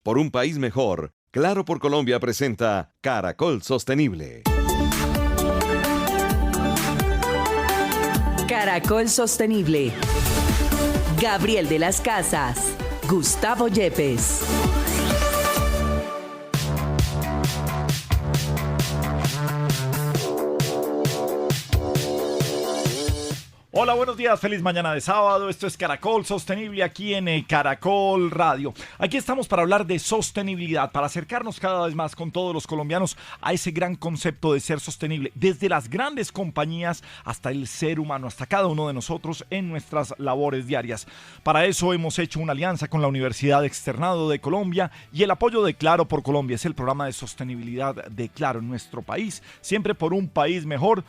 por un país mejor. Claro por Colombia presenta Caracol Sostenible. Caracol Sostenible. Gabriel de las Casas. Gustavo Yepes. Hola, buenos días, feliz mañana de sábado. Esto es Caracol Sostenible aquí en Caracol Radio. Aquí estamos para hablar de sostenibilidad, para acercarnos cada vez más con todos los colombianos a ese gran concepto de ser sostenible, desde las grandes compañías hasta el ser humano, hasta cada uno de nosotros en nuestras labores diarias. Para eso hemos hecho una alianza con la Universidad Externado de Colombia y el apoyo de Claro por Colombia. Es el programa de sostenibilidad de Claro en nuestro país, siempre por un país mejor.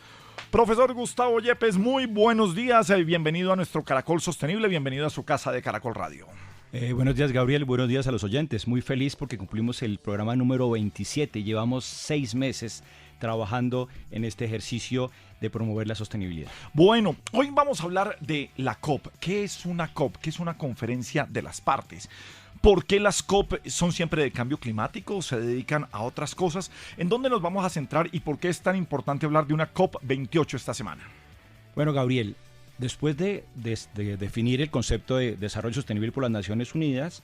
Profesor Gustavo Yepes, muy buenos días, bienvenido a nuestro Caracol Sostenible, bienvenido a su casa de Caracol Radio. Buenos días, Gabriel, buenos días a los oyentes. Muy feliz porque cumplimos el programa número 27. Llevamos 6 meses trabajando en este ejercicio de promover la sostenibilidad. Bueno, hoy vamos a hablar de la COP. ¿Qué es una COP? ¿Qué es una conferencia de las partes? ¿Por qué las COP son siempre de cambio climático? ¿Se dedican a otras cosas? ¿En dónde nos vamos a centrar y por qué es tan importante hablar de una COP 28 esta semana? Bueno, Gabriel, después de definir el concepto de desarrollo sostenible por las Naciones Unidas,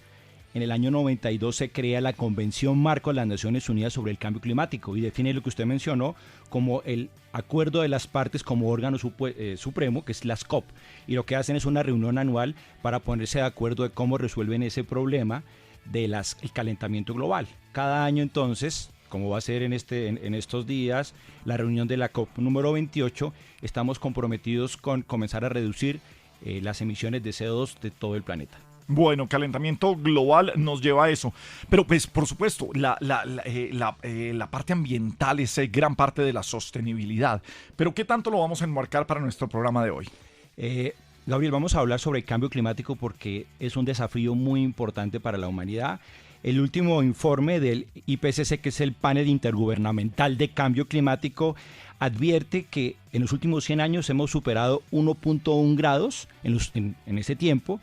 en el año 92 se crea la Convención Marco de las Naciones Unidas sobre el Cambio Climático y define lo que usted mencionó como el acuerdo de las partes como órgano supremo, que es las COP. Y lo que hacen es una reunión anual para ponerse de acuerdo de cómo resuelven ese problema del calentamiento global. Cada año entonces, como va a ser en estos días, la reunión de la COP número 28, estamos comprometidos con comenzar a reducir las emisiones de CO2 de todo el planeta. Bueno, calentamiento global nos lleva a eso. Pero pues, por supuesto, la parte ambiental es gran parte de la sostenibilidad. Pero ¿qué tanto lo vamos a enmarcar para nuestro programa de hoy? Gabriel, vamos a hablar sobre el cambio climático porque es un desafío muy importante para la humanidad. El último informe del IPCC, que es el panel intergubernamental de cambio climático, advierte que en los últimos 100 años hemos superado 1.1 grados en ese tiempo.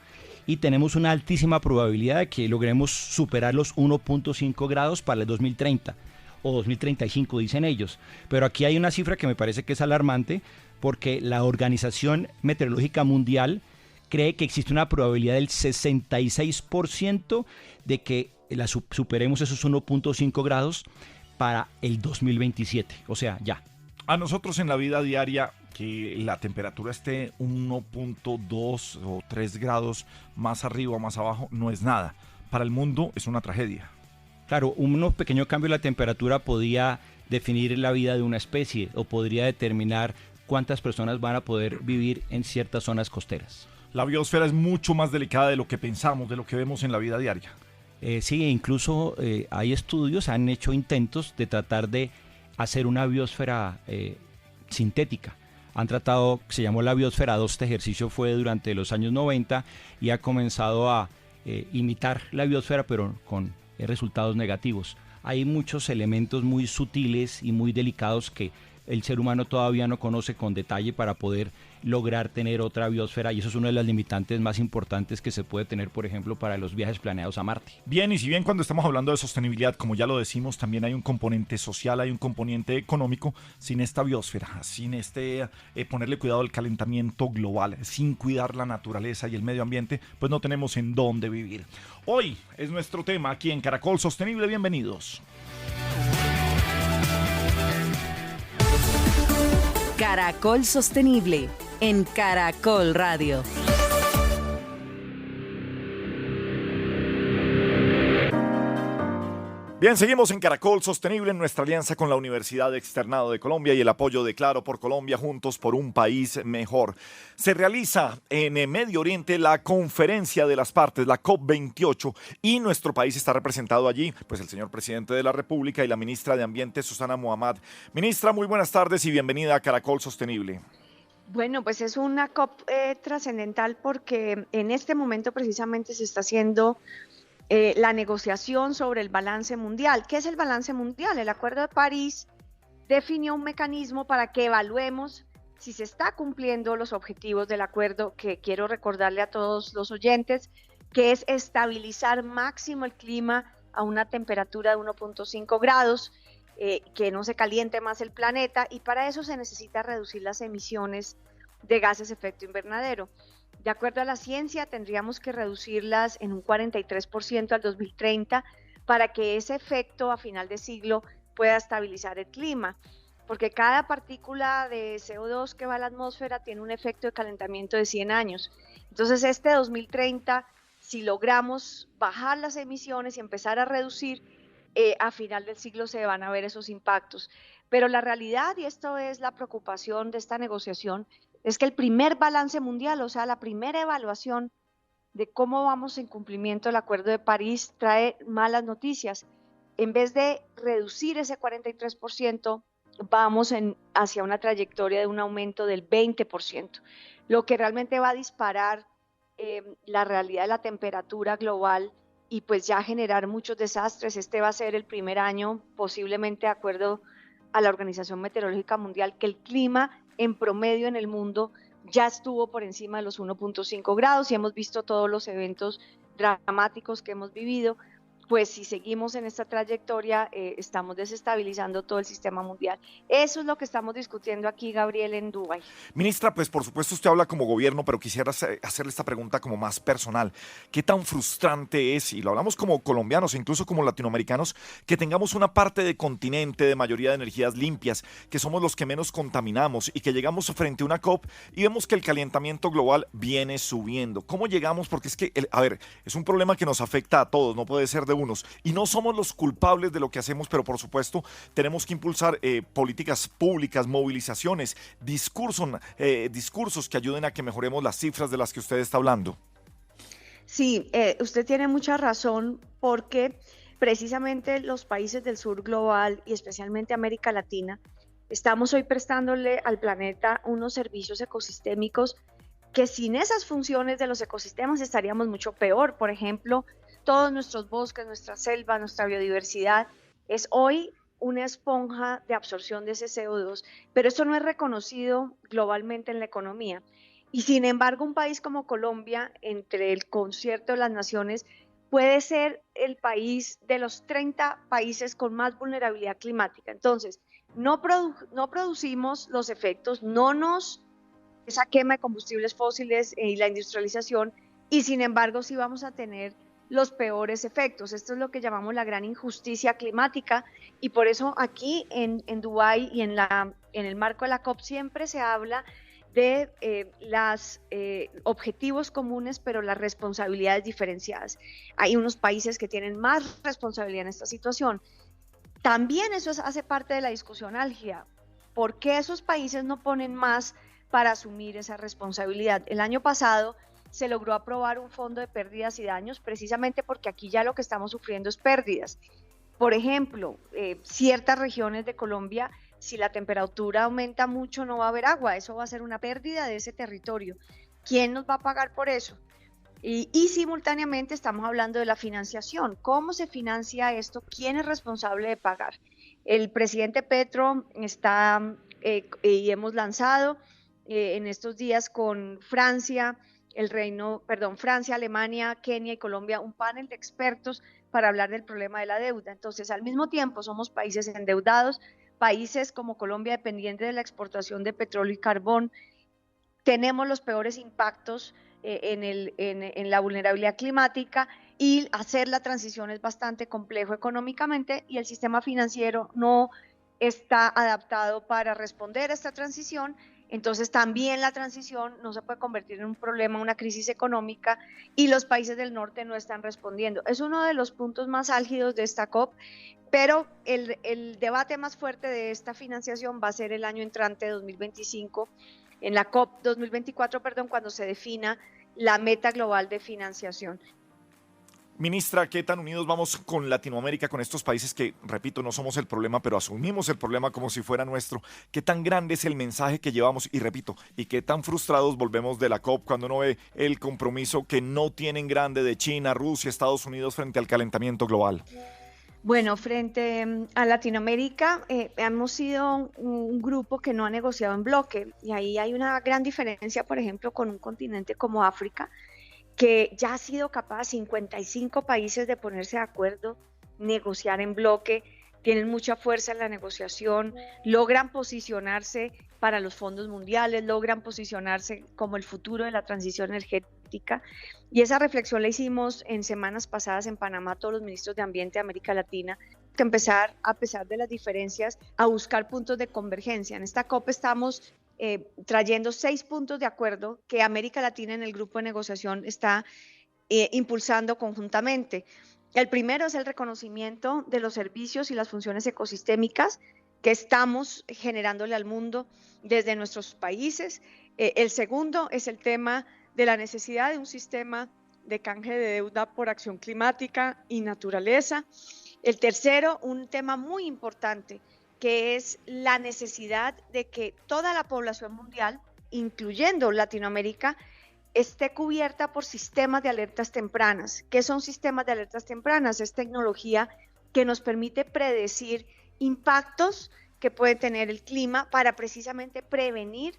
Y tenemos una altísima probabilidad de que logremos superar los 1.5 grados para el 2030 o 2035, dicen ellos. Pero aquí hay una cifra que me parece que es alarmante porque la Organización Meteorológica Mundial cree que existe una probabilidad del 66% de que superemos esos 1.5 grados para el 2027, o sea, ya. A nosotros en la vida diaria, que la temperatura esté 1.2 o 3 grados más arriba o más abajo, no es nada. Para el mundo es una tragedia. Claro, un pequeño cambio en la temperatura podría definir la vida de una especie o podría determinar cuántas personas van a poder vivir en ciertas zonas costeras. La biosfera es mucho más delicada de lo que pensamos, de lo que vemos en la vida diaria. Sí, incluso hay estudios, han hecho intentos de tratar de hacer una biosfera sintética. Han tratado, se llamó la biosfera 2, este ejercicio fue durante los años 90 y ha comenzado a imitar la biosfera pero con resultados negativos. Hay muchos elementos muy sutiles y muy delicados que el ser humano todavía no conoce con detalle para poder lograr tener otra biosfera y eso es una de las limitantes más importantes que se puede tener, por ejemplo, para los viajes planeados a Marte. Bien, y si bien cuando estamos hablando de sostenibilidad, como ya lo decimos, también hay un componente social, hay un componente económico, sin esta biosfera, sin ponerle cuidado al calentamiento global, sin cuidar la naturaleza y el medio ambiente, pues no tenemos en dónde vivir. Hoy es nuestro tema aquí en Caracol Sostenible, bienvenidos. Caracol Sostenible en Caracol Radio. Bien, seguimos en Caracol Sostenible en nuestra alianza con la Universidad Externado de Colombia y el apoyo de Claro por Colombia, juntos por un país mejor. Se realiza en Medio Oriente la conferencia de las partes, la COP 28, y nuestro país está representado allí, pues el señor presidente de la República y la ministra de Ambiente, Susana Muhammad. Ministra, muy buenas tardes y bienvenida a Caracol Sostenible. Bueno, pues es una COP trascendental porque en este momento precisamente se está haciendo la negociación sobre el balance mundial. ¿Qué es el balance mundial? El Acuerdo de París definió un mecanismo para que evaluemos si se está cumpliendo los objetivos del acuerdo, que quiero recordarle a todos los oyentes, que es estabilizar máximo el clima a una temperatura de 1.5 grados, que no se caliente más el planeta, y para eso se necesita reducir las emisiones de gases de efecto invernadero. De acuerdo a la ciencia, tendríamos que reducirlas en un 43% al 2030 para que ese efecto a final de siglo pueda estabilizar el clima, porque cada partícula de CO2 que va a la atmósfera tiene un efecto de calentamiento de 100 años. Entonces, este 2030, si logramos bajar las emisiones y empezar a reducir, a final del siglo se van a ver esos impactos. Pero la realidad, y esto es la preocupación de esta negociación, es que el primer balance mundial, o sea, la primera evaluación de cómo vamos en cumplimiento del Acuerdo de París, trae malas noticias. En vez de reducir ese 43%, vamos hacia una trayectoria de un aumento del 20%, lo que realmente va a disparar la realidad de la temperatura global y pues ya generar muchos desastres. Este va a ser el primer año, posiblemente de acuerdo a la Organización Meteorológica Mundial, que el clima en promedio en el mundo ya estuvo por encima de los 1.5 grados y hemos visto todos los eventos dramáticos que hemos vivido. Pues si seguimos en esta trayectoria, estamos desestabilizando todo el sistema mundial. Eso es lo que estamos discutiendo aquí, Gabriel, en Dubái. Ministra, pues por supuesto usted habla como gobierno, pero quisiera hacerle esta pregunta como más personal. ¿Qué tan frustrante es, y lo hablamos como colombianos e incluso como latinoamericanos, que tengamos una parte de continente de mayoría de energías limpias, que somos los que menos contaminamos y que llegamos frente a una COP y vemos que el calentamiento global viene subiendo? ¿Cómo llegamos? Porque es que, es un problema que nos afecta a todos, no puede ser de unos, y no somos los culpables de lo que hacemos, pero por supuesto tenemos que impulsar políticas públicas, movilizaciones, discursos que ayuden a que mejoremos las cifras de las que usted está hablando. Sí, usted tiene mucha razón, porque precisamente los países del sur global y especialmente América Latina estamos hoy prestándole al planeta unos servicios ecosistémicos que sin esas funciones de los ecosistemas estaríamos mucho peor. Por ejemplo, todos nuestros bosques, nuestra selva, nuestra biodiversidad es hoy una esponja de absorción de ese CO2, pero esto no es reconocido globalmente en la economía. Y sin embargo, un país como Colombia, entre el concierto de las naciones, puede ser el país de los 30 países con más vulnerabilidad climática. Entonces, no producimos los efectos, esa quema de combustibles fósiles y la industrialización, y sin embargo sí vamos a tener los peores efectos. Esto es lo que llamamos la gran injusticia climática, y por eso aquí en Dubái y en el marco de la COP siempre se habla de los objetivos comunes, pero las responsabilidades diferenciadas. Hay unos países que tienen más responsabilidad en esta situación. También eso hace parte de la discusión álgida. ¿Por qué esos países no ponen más para asumir esa responsabilidad? El año pasado se logró aprobar un fondo de pérdidas y daños, precisamente porque aquí ya lo que estamos sufriendo es pérdidas. Por ejemplo, ciertas regiones de Colombia, si la temperatura aumenta mucho, no va a haber agua, eso va a ser una pérdida de ese territorio. ¿Quién nos va a pagar por eso? Y simultáneamente estamos hablando de la financiación. ¿Cómo se financia esto? ¿Quién es responsable de pagar? El presidente Petro está, y hemos lanzado en estos días con Francia, Francia, Alemania, Kenia y Colombia, un panel de expertos para hablar del problema de la deuda. Entonces, al mismo tiempo, somos países endeudados, países como Colombia dependientes de la exportación de petróleo y carbón, tenemos los peores impactos en la vulnerabilidad climática, y hacer la transición es bastante complejo económicamente, y el sistema financiero no está adaptado para responder a esta transición. Entonces también la transición no se puede convertir en un problema, una crisis económica, y los países del norte no están respondiendo. Es uno de los puntos más álgidos de esta COP, pero el debate más fuerte de esta financiación va a ser el año entrante, 2025, en la COP 2024, cuando se defina la meta global de financiación. Ministra, ¿qué tan unidos vamos con Latinoamérica, con estos países que, repito, no somos el problema, pero asumimos el problema como si fuera nuestro? ¿Qué tan grande es el mensaje que llevamos? Y repito, ¿y qué tan frustrados volvemos de la COP cuando uno ve el compromiso que no tienen grande de China, Rusia, Estados Unidos frente al calentamiento global? Bueno, frente a Latinoamérica, hemos sido un grupo que no ha negociado en bloque, y ahí hay una gran diferencia, por ejemplo, con un continente como África, que ya ha sido capaz, 55 países, de ponerse de acuerdo negociar en bloque, tienen mucha fuerza en la negociación, logran posicionarse para los fondos mundiales, logran posicionarse como el futuro de la transición energética. Y esa reflexión la hicimos en semanas pasadas en Panamá, todos los ministros de Ambiente de América Latina, que empezar, a pesar de las diferencias, a buscar puntos de convergencia. En esta COP estamos trayendo 6 puntos de acuerdo que América Latina en el grupo de negociación está impulsando conjuntamente. El primero es el reconocimiento de los servicios y las funciones ecosistémicas que estamos generándole al mundo desde nuestros países. El segundo es el tema de la necesidad de un sistema de canje de deuda por acción climática y naturaleza. El tercero, un tema muy importante, que es la necesidad de que toda la población mundial, incluyendo Latinoamérica, esté cubierta por sistemas de alertas tempranas. ¿Qué son sistemas de alertas tempranas? Es tecnología que nos permite predecir impactos que puede tener el clima para precisamente prevenir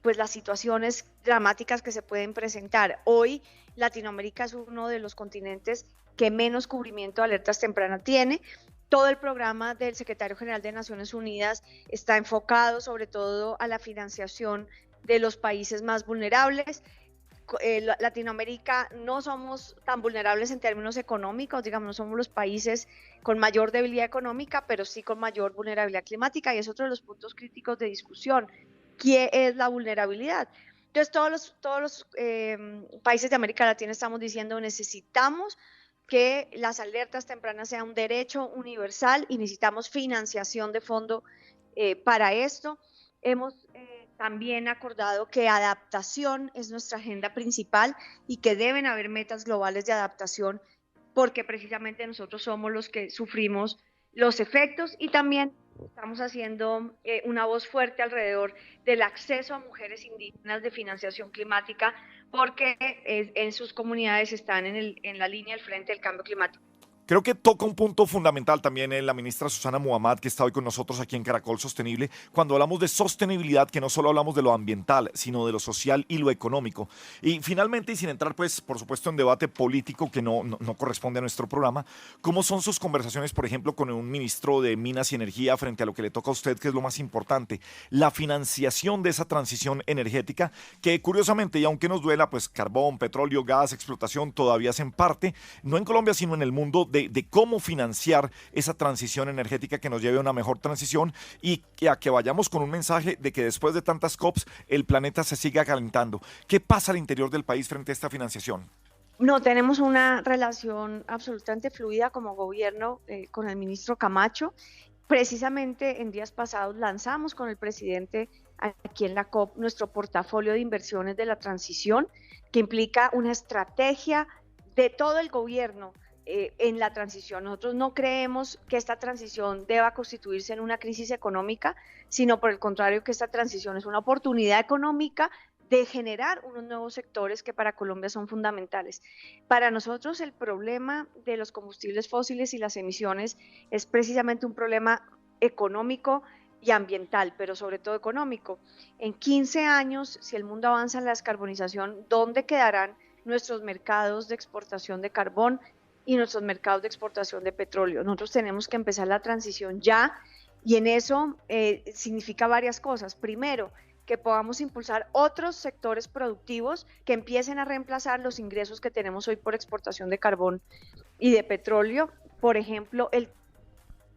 pues las situaciones dramáticas que se pueden presentar. Hoy Latinoamérica es uno de los continentes que menos cubrimiento de alertas tempranas tiene. Todo el programa del Secretario General de Naciones Unidas está enfocado sobre todo a la financiación de los países más vulnerables. Latinoamérica no somos tan vulnerables en términos económicos, digamos, no somos los países con mayor debilidad económica, pero sí con mayor vulnerabilidad climática, y es otro de los puntos críticos de discusión. ¿Qué es la vulnerabilidad? Entonces, todos los países de América Latina estamos diciendo necesitamos que las alertas tempranas sean un derecho universal y necesitamos financiación de fondo para esto. Hemos también acordado que adaptación es nuestra agenda principal y que deben haber metas globales de adaptación porque precisamente nosotros somos los que sufrimos los efectos, y también estamos haciendo una voz fuerte alrededor del acceso a mujeres indígenas de financiación climática porque en sus comunidades están en la línea del frente del cambio climático. Creo que toca un punto fundamental también la ministra Susana Muhammad, que está hoy con nosotros aquí en Caracol Sostenible, cuando hablamos de sostenibilidad, que no solo hablamos de lo ambiental, sino de lo social y lo económico. Y finalmente, y sin entrar, pues, por supuesto, en debate político que no corresponde a nuestro programa, ¿cómo son sus conversaciones, por ejemplo, con un ministro de Minas y Energía frente a lo que le toca a usted, que es lo más importante, la financiación de esa transición energética, que curiosamente, y aunque nos duela, pues carbón, petróleo, gas, explotación, todavía hacen parte, no en Colombia, sino en el mundo, de cómo financiar esa transición energética que nos lleve a una mejor transición y a que vayamos con un mensaje de que después de tantas COPs el planeta se siga calentando. ¿Qué pasa al interior del país frente a esta financiación? No, tenemos una relación absolutamente fluida como gobierno con el ministro Camacho. Precisamente en días pasados lanzamos con el presidente aquí en la COP nuestro portafolio de inversiones de la transición, que implica una estrategia de todo el gobierno en la transición. Nosotros no creemos que esta transición deba constituirse en una crisis económica, sino por el contrario, que esta transición es una oportunidad económica de generar unos nuevos sectores que para Colombia son fundamentales. Para nosotros el problema de los combustibles fósiles y las emisiones es precisamente un problema económico y ambiental, pero sobre todo económico. En 15 años, si el mundo avanza en la descarbonización, ¿dónde quedarán nuestros mercados de exportación de carbón y nuestros mercados de exportación de petróleo? Nosotros tenemos que empezar la transición ya, y en eso significa varias cosas. Primero, que podamos impulsar otros sectores productivos que empiecen a reemplazar los ingresos que tenemos hoy por exportación de carbón y de petróleo. Por ejemplo, el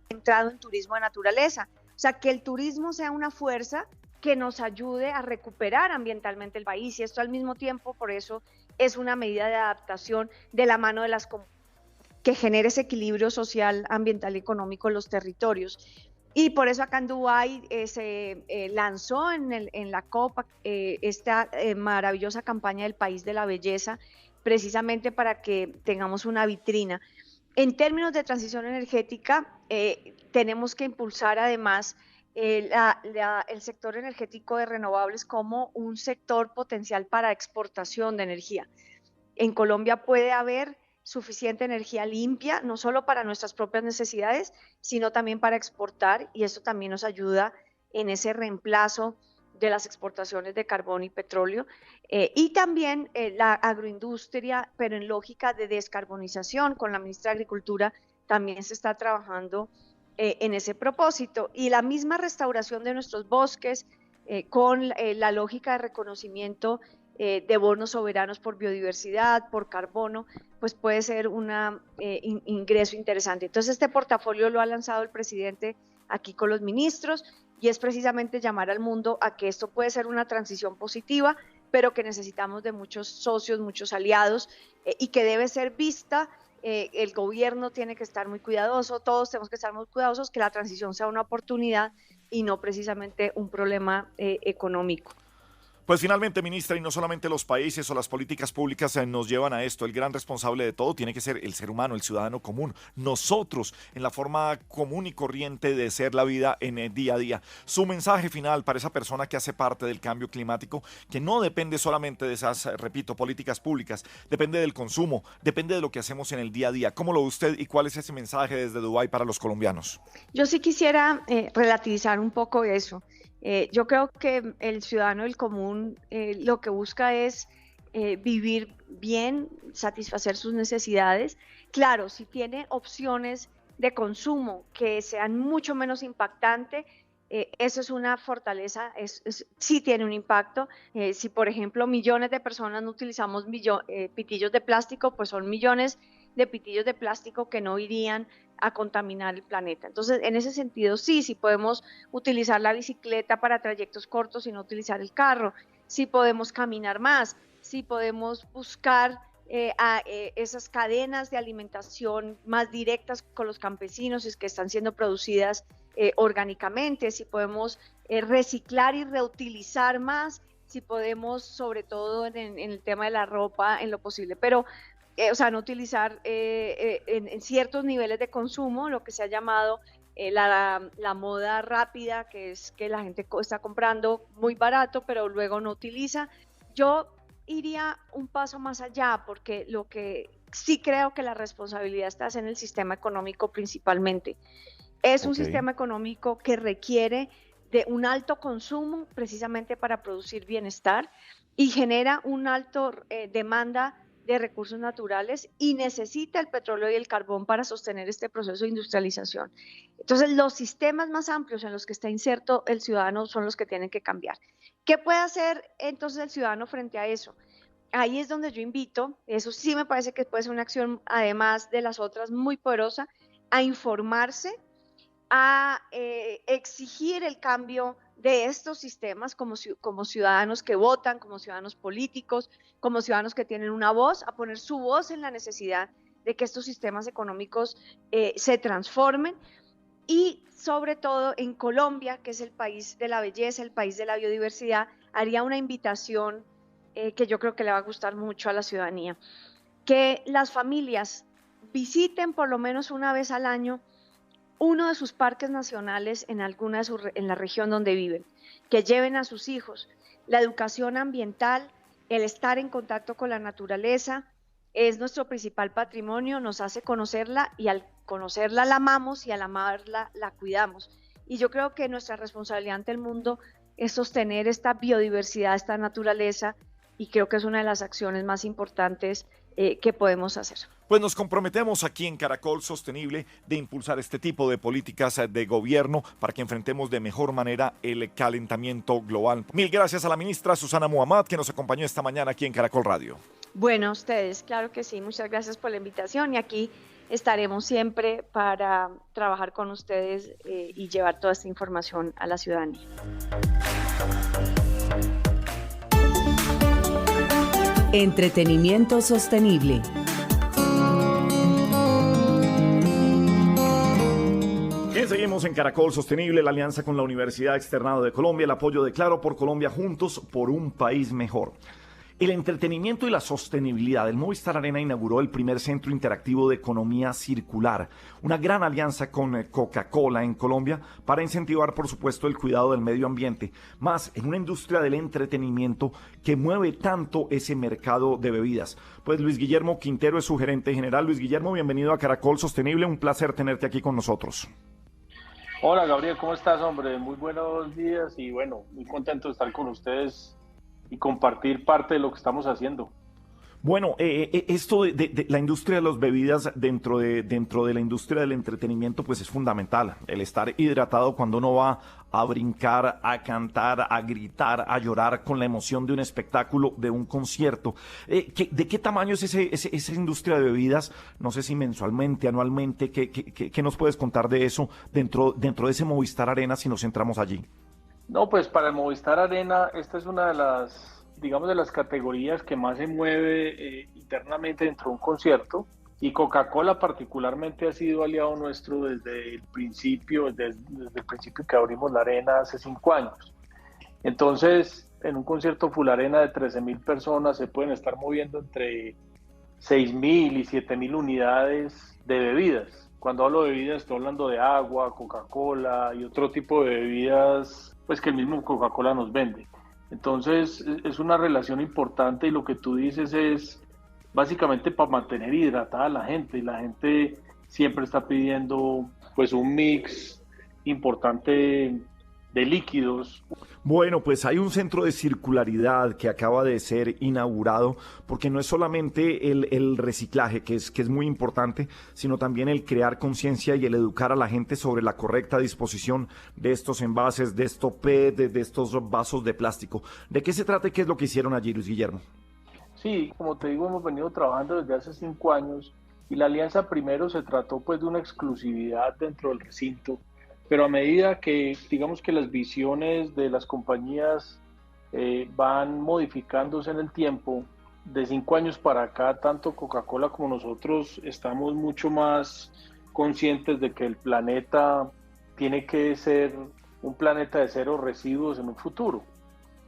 entrado en turismo de naturaleza. O sea, que el turismo sea una fuerza que nos ayude a recuperar ambientalmente el país, y esto al mismo tiempo, por eso es una medida de adaptación de la mano de las comunidades, que genere ese equilibrio social, ambiental y económico en los territorios. Y por eso acá en Dubái se lanzó en la COP esta maravillosa campaña del País de la Belleza, precisamente para que tengamos una vitrina. En términos de transición energética, tenemos que impulsar además el sector energético de renovables como un sector potencial para exportación de energía. En Colombia puede haber suficiente energía limpia, no solo para nuestras propias necesidades, sino también para exportar, y eso también nos ayuda en ese reemplazo de las exportaciones de carbón y petróleo, y también la agroindustria, pero en lógica de descarbonización. Con la ministra de Agricultura también se está trabajando en ese propósito, y la misma restauración de nuestros bosques con la lógica de reconocimiento de bonos soberanos por biodiversidad, por carbono, pues puede ser un ingreso interesante. Entonces este portafolio lo ha lanzado el presidente aquí con los ministros, y es precisamente llamar al mundo a que esto puede ser una transición positiva, pero que necesitamos de muchos socios, muchos aliados, y que debe ser vista. El gobierno tiene que estar muy cuidadoso, todos tenemos que estar muy cuidadosos, que la transición sea una oportunidad y no precisamente un problema económico. Pues finalmente, ministra, y no solamente los países o las políticas públicas nos llevan a esto, el gran responsable de todo tiene que ser el ser humano, el ciudadano común, nosotros, en la forma común y corriente de ser la vida en el día a día. Su mensaje final para esa persona que hace parte del cambio climático, que no depende solamente de esas, repito, políticas públicas, depende del consumo, depende de lo que hacemos en el día a día. ¿Cómo lo ve usted y cuál es ese mensaje desde Dubái para los colombianos? Yo sí quisiera relativizar un poco eso. Yo creo que el ciudadano del común lo que busca es vivir bien, satisfacer sus necesidades. Claro, si tiene opciones de consumo que sean mucho menos impactantes, eso es una fortaleza, sí tiene un impacto. Si, por ejemplo, millones de personas no utilizamos pitillos de plástico, pues son millones de pitillos de plástico que no irían a contaminar el planeta. Entonces, en ese sentido, sí podemos utilizar la bicicleta para trayectos cortos y no utilizar el carro, sí podemos caminar más, sí podemos buscar esas cadenas de alimentación más directas con los campesinos que están siendo producidas orgánicamente, si podemos reciclar y reutilizar más, si podemos, sobre todo en el tema de la ropa, en lo posible, pero no utilizar en ciertos niveles de consumo lo que se ha llamado la moda rápida, que es que la gente está comprando muy barato, pero luego no utiliza. Yo iría un paso más allá, porque lo que sí creo que la responsabilidad está en el sistema económico principalmente. Es un sistema económico que requiere de un alto consumo precisamente para producir bienestar y genera una alta demanda de recursos naturales y necesita el petróleo y el carbón para sostener este proceso de industrialización. Entonces, los sistemas más amplios en los que está inserto el ciudadano son los que tienen que cambiar. ¿Qué puede hacer entonces el ciudadano frente a eso? Ahí es donde yo invito, eso sí me parece que puede ser una acción, además de las otras, muy poderosa, a informarse, a exigir el cambio de estos sistemas como ciudadanos que votan, como ciudadanos políticos, como ciudadanos que tienen una voz, a poner su voz en la necesidad de que estos sistemas económicos se transformen. Y sobre todo en Colombia, que es el país de la belleza, el país de la biodiversidad, haría una invitación que yo creo que le va a gustar mucho a la ciudadanía, que las familias visiten por lo menos una vez al año uno de sus parques nacionales en la región donde viven, que lleven a sus hijos. La educación ambiental, el estar en contacto con la naturaleza, es nuestro principal patrimonio, nos hace conocerla y al conocerla la amamos y al amarla la cuidamos. Y yo creo que nuestra responsabilidad ante el mundo es sostener esta biodiversidad, esta naturaleza, y creo que es una de las acciones más importantes que podemos hacer. Pues nos comprometemos aquí en Caracol Sostenible de impulsar este tipo de políticas de gobierno para que enfrentemos de mejor manera el calentamiento global. Mil gracias a la ministra Susana Muhammad, que nos acompañó esta mañana aquí en Caracol Radio. Bueno, ustedes, claro que sí, muchas gracias por la invitación y aquí estaremos siempre para trabajar con ustedes y llevar toda esta información a la ciudadanía. Entretenimiento sostenible. Bien, seguimos en Caracol Sostenible, la alianza con la Universidad Externado de Colombia, el apoyo de Claro por Colombia, juntos por un país mejor. El entretenimiento y la sostenibilidad. El Movistar Arena inauguró el primer centro interactivo de economía circular, una gran alianza con Coca-Cola en Colombia para incentivar, por supuesto, el cuidado del medio ambiente, más en una industria del entretenimiento que mueve tanto ese mercado de bebidas. Pues Luis Guillermo Quintero es su gerente general. Luis Guillermo, bienvenido a Caracol Sostenible, un placer tenerte aquí con nosotros. Hola Gabriel, ¿cómo estás, hombre? Muy buenos días y bueno, muy contento de estar con ustedes y compartir parte de lo que estamos haciendo. Bueno, esto de la industria de las bebidas dentro de la industria del entretenimiento, pues es fundamental. El estar hidratado cuando uno va a brincar, a cantar, a gritar, a llorar con la emoción de un espectáculo, de un concierto. ¿De qué tamaño es esa industria de bebidas? No sé si mensualmente, anualmente. ¿Qué nos puedes contar de eso dentro de ese Movistar Arena si nos centramos allí? No, pues para el Movistar Arena, esta es una de las, digamos, de las categorías que más se mueve internamente dentro de un concierto. Y Coca-Cola particularmente ha sido aliado nuestro desde el principio, desde el principio que abrimos la arena hace 5 años. Entonces, en un concierto full arena de 13.000 personas se pueden estar moviendo entre 6.000 y 7.000 unidades de bebidas. Cuando hablo de bebidas estoy hablando de agua, Coca-Cola y otro tipo de bebidas pues que el mismo Coca-Cola nos vende. Entonces es una relación importante y lo que tú dices es básicamente para mantener hidratada a la gente y la gente siempre está pidiendo pues un mix importante de líquidos. Bueno, pues hay un centro de circularidad que acaba de ser inaugurado, porque no es solamente el reciclaje, que es muy importante, sino también el crear conciencia y el educar a la gente sobre la correcta disposición de estos envases, de estos PET, de estos vasos de plástico. ¿De qué se trata y qué es lo que hicieron allí, Luis Guillermo? Sí, como te digo, hemos venido trabajando desde hace 5 años y la alianza primero se trató pues de una exclusividad dentro del recinto, pero a medida que digamos que las visiones de las compañías van modificándose en el tiempo, de 5 años para acá, tanto Coca-Cola como nosotros estamos mucho más conscientes de que el planeta tiene que ser un planeta de cero residuos en un futuro.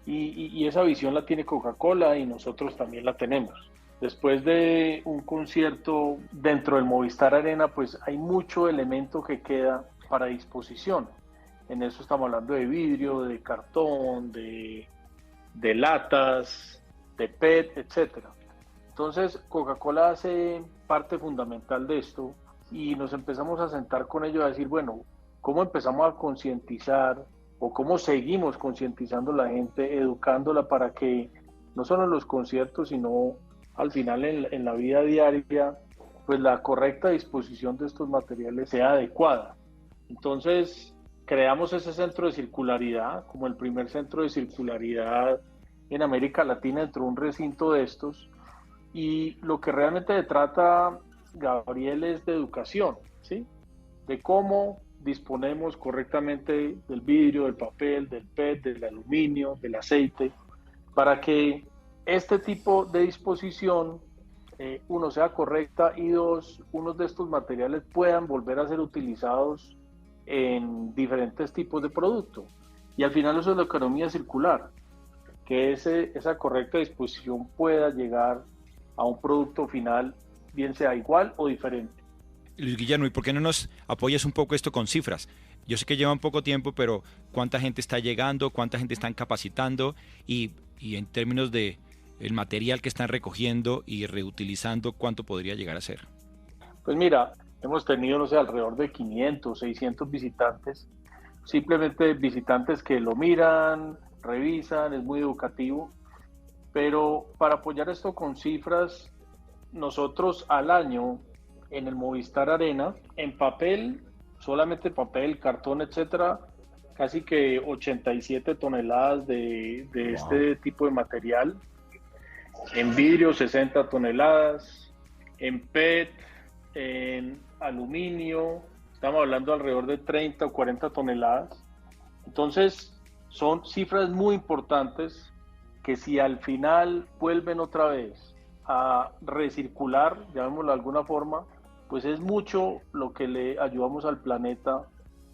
Y esa visión la tiene Coca-Cola y nosotros también la tenemos. Después de un concierto dentro del Movistar Arena, pues hay mucho elemento que queda para disposición. En eso estamos hablando de vidrio, de cartón, de latas, de PET, etc. Entonces, Coca-Cola hace parte fundamental de esto y nos empezamos a sentar con ellos a decir, bueno, ¿cómo empezamos a concientizar o cómo seguimos concientizando a la gente, educándola para que no solo en los conciertos, sino al final en la vida diaria, pues la correcta disposición de estos materiales sea adecuada? Entonces, creamos ese centro de circularidad como el primer centro de circularidad en América Latina dentro de un recinto de estos. Y lo que realmente se trata, Gabriel, es de educación, ¿sí? De cómo disponemos correctamente del vidrio, del papel, del PET, del aluminio, del aceite, para que este tipo de disposición, uno, sea correcta y dos, unos de estos materiales puedan volver a ser utilizados en diferentes tipos de productos. Y al final eso es la economía circular, que esa correcta disposición pueda llegar a un producto final, bien sea igual o diferente. Luis Guillermo, ¿y por qué no nos apoyas un poco esto con cifras? Yo sé que llevan poco tiempo, pero ¿cuánta gente está llegando? ¿Cuánta gente están capacitando? Y en términos de el material que están recogiendo y reutilizando, ¿cuánto podría llegar a ser? Pues mira, hemos tenido, no sé, alrededor de 500, 600 visitantes, simplemente visitantes que lo miran, revisan, es muy educativo, pero para apoyar esto con cifras, nosotros al año en el Movistar Arena, en papel, solamente papel, cartón, etcétera, casi que 87 toneladas de este tipo de material, en vidrio 60 toneladas, en PET, en aluminio, estamos hablando alrededor de 30 o 40 toneladas. Entonces, son cifras muy importantes que si al final vuelven otra vez a recircular, llamémoslo de alguna forma, pues es mucho lo que le ayudamos al planeta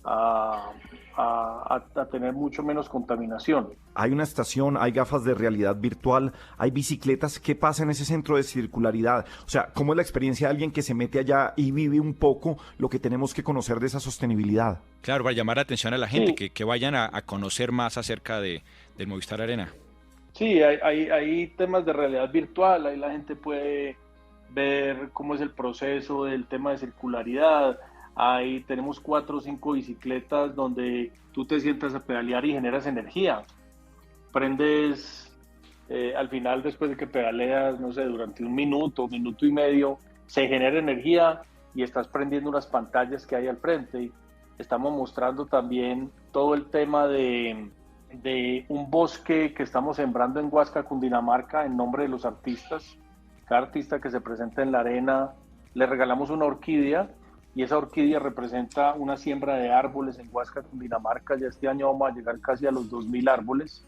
a tener mucho menos contaminación. Hay una estación, hay gafas de realidad virtual, hay bicicletas. ¿Qué pasa en ese centro de circularidad? O sea, ¿cómo es la experiencia de alguien que se mete allá y vive un poco lo que tenemos que conocer de esa sostenibilidad? Claro, para llamar la atención a la gente, Sí. que vayan a conocer más acerca del Movistar Arena. Sí, hay temas de realidad virtual, ahí la gente puede ver cómo es el proceso del tema de circularidad. Tenemos 4 o 5 bicicletas donde tú te sientas a pedalear y generas energía. Prendes, al final, después de que pedaleas, no sé, durante 1 minuto, minuto y medio, se genera energía y estás prendiendo unas pantallas que hay al frente. Estamos mostrando también todo el tema de un bosque que estamos sembrando en Huasca, Cundinamarca, en nombre de los artistas. Cada artista que se presenta en la arena, le regalamos una orquídea, y esa orquídea representa una siembra de árboles en Huasca, Cundinamarca. Ya este año vamos a llegar casi a los 2.000 árboles.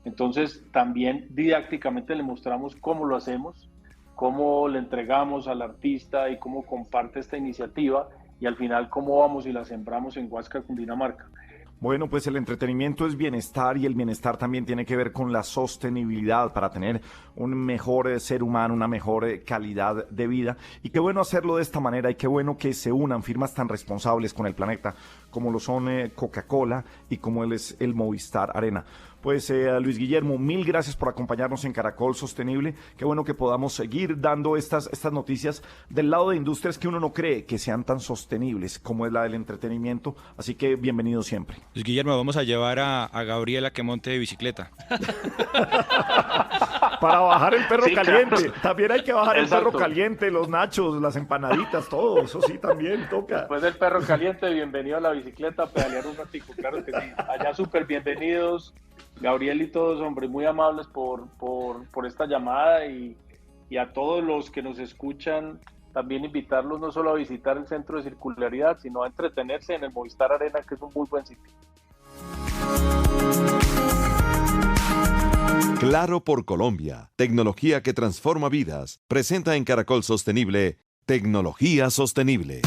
Entonces, también didácticamente le mostramos cómo lo hacemos, cómo le entregamos al artista y cómo comparte esta iniciativa, y al final cómo vamos y la sembramos en Huasca, Cundinamarca. Bueno, pues el entretenimiento es bienestar, y el bienestar también tiene que ver con la sostenibilidad para tener un mejor ser humano, una mejor calidad de vida. Y qué bueno hacerlo de esta manera, y qué bueno que se unan firmas tan responsables con el planeta como lo son Coca-Cola y como es el Movistar Arena. Pues Luis Guillermo, mil gracias por acompañarnos en Caracol Sostenible. Qué bueno que podamos seguir dando estas noticias del lado de industrias que uno no cree que sean tan sostenibles como es la del entretenimiento. Así que bienvenido siempre. Luis Guillermo, vamos a llevar a Gabriela que monte de bicicleta. Para bajar el perro caliente. Claro. También hay que bajar Exacto. el perro caliente, los nachos, las empanaditas, todo. Eso sí también toca. Después del perro caliente, bienvenido a la bicicleta, a pedalear un ratico, claro que sí. Allá súper bienvenidos. Gabriel y todos, hombre, muy amables por esta llamada, y a todos los que nos escuchan, también invitarlos no solo a visitar el Centro de Circularidad, sino a entretenerse en el Movistar Arena, que es un muy buen sitio. Claro por Colombia, tecnología que transforma vidas. Presenta en Caracol Sostenible, Tecnología Sostenible.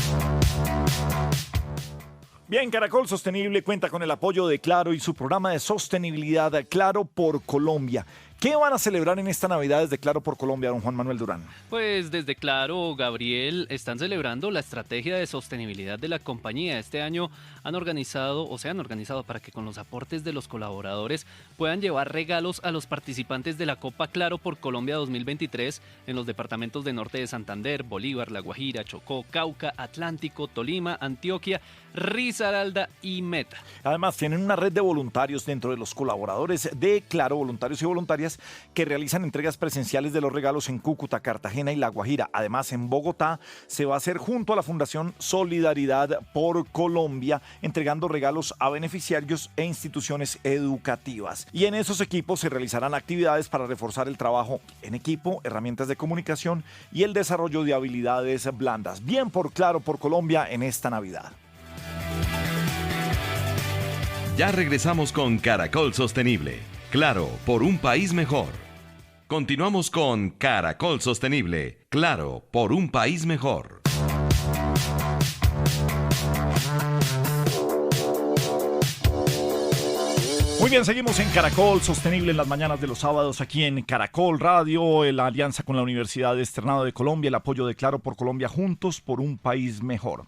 Bien, Caracol Sostenible cuenta con el apoyo de Claro y su programa de sostenibilidad Claro por Colombia. ¿Qué van a celebrar en esta Navidad desde Claro por Colombia, don Juan Manuel Durán? Pues desde Claro, Gabriel, están celebrando la estrategia de sostenibilidad de la compañía. Este año se han organizado para que con los aportes de los colaboradores puedan llevar regalos a los participantes de la Copa Claro por Colombia 2023 en los departamentos de Norte de Santander, Bolívar, La Guajira, Chocó, Cauca, Atlántico, Tolima, Antioquia, Risaralda y Meta. Además, tienen una red de voluntarios dentro de los colaboradores de Claro, voluntarios y voluntarias que realizan entregas presenciales de los regalos en Cúcuta, Cartagena y La Guajira. Además, en Bogotá se va a hacer junto a la Fundación Solidaridad por Colombia, entregando regalos a beneficiarios e instituciones educativas. Y en esos equipos se realizarán actividades para reforzar el trabajo en equipo, herramientas de comunicación y el desarrollo de habilidades blandas. Bien por Claro por Colombia en esta Navidad. Ya regresamos con Caracol Sostenible. Claro, por un país mejor. Continuamos con Caracol Sostenible. Claro, por un país mejor. Muy bien, seguimos en Caracol Sostenible en las mañanas de los sábados aquí en Caracol Radio, la alianza con la Universidad Externado de Colombia, el apoyo de Claro por Colombia, juntos por un país mejor.